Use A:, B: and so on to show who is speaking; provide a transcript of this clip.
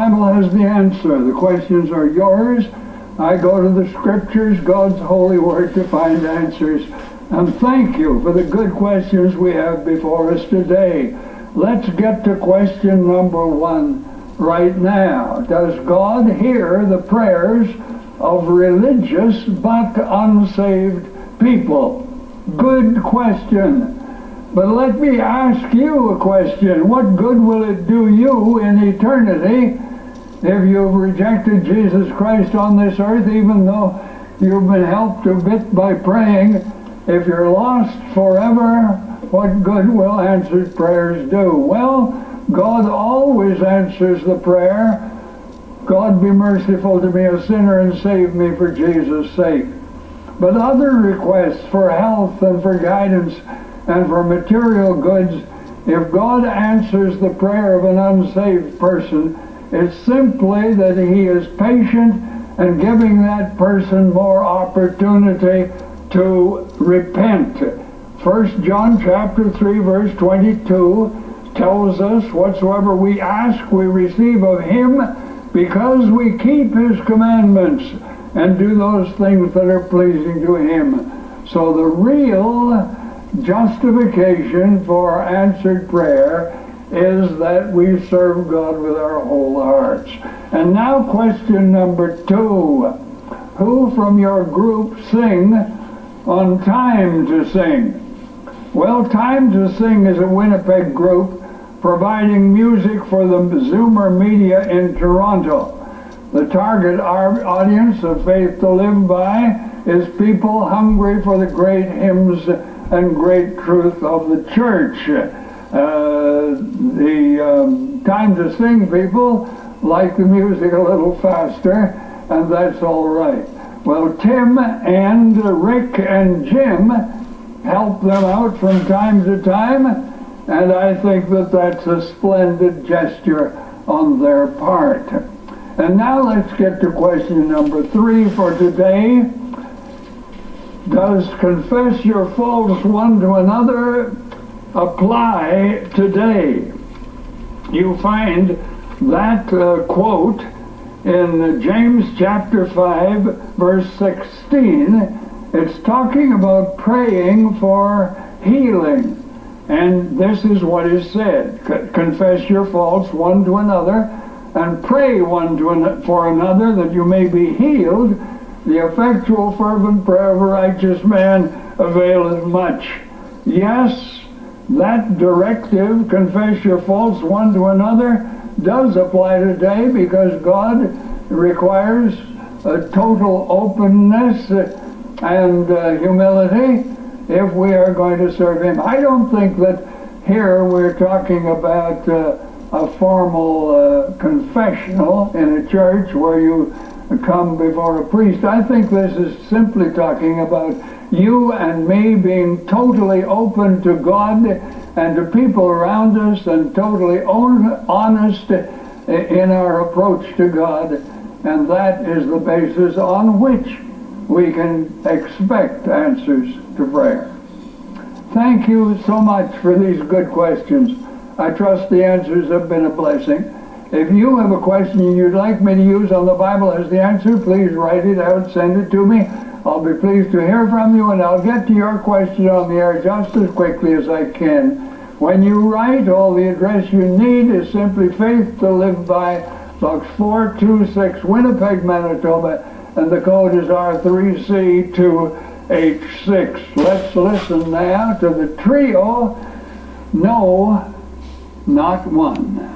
A: Bible has the answer. The questions are yours. I go to the Scriptures, God's holy word, to find answers. And thank you for the good questions we have before us today. Let's get to question number 1 right now. Does God hear the prayers of religious but unsaved people? Good question. But let me ask you a question. What good will it do you in eternity if you've rejected Jesus Christ on this earth, even though you've been helped a bit by praying? If you're lost forever, what good will answered prayers do? Well, God always answers the prayer, God be merciful to me, a sinner, and save me for Jesus' sake. But other requests for health and for guidance and for material goods, if God answers the prayer of an unsaved person, it's simply that he is patient and giving that person more opportunity to repent. 1 John chapter 3 verse 22 tells us, whatsoever we ask we receive of him, because we keep his commandments and do those things that are pleasing to him. So the real justification for answered prayer is that we serve God with our whole hearts. And now question number 2. Who from your group sing on Time to Sing? Well, Time to Sing is a Winnipeg group providing music for the Zoomer media in Toronto. The target audience of Faith to Live By is people hungry for the great hymns and great truth of the church. The Time to Sing people like the music a little faster, and that's all right. Well, Tim and Rick and Jim help them out from time to time, and I think that that's a splendid gesture on their part. And now let's get to question number 3 for today. Does confess your faults one to another apply today? You find that quote in James chapter 5 verse 16. It's talking about praying for healing. And this is what is said. Confess your faults one to another and pray one for another that you may be healed. The effectual fervent prayer of a righteous man availeth much. Yes, that directive, confess your faults one to another, does apply today, because God requires a total openness and humility if we are going to serve him. I don't think that here we're talking about a formal confessional in a church where you come before a priest. I think this is simply talking about you and me being totally open to God and to people around us, and totally honest in our approach to God. And that is the basis on which we can expect answers to prayer. Thank you so much for these good questions. I trust the answers have been a blessing. If you have a question you'd like me to use on the Bible as the answer, please write it out, send it to me. I'll be pleased to hear from you, and I'll get to your question on the air just as quickly as I can. When you write, all the address you need is simply Faith to Live By, Box 426, Winnipeg, Manitoba, and the code is R3C2H6. Let's listen now to the trio, No, Not One.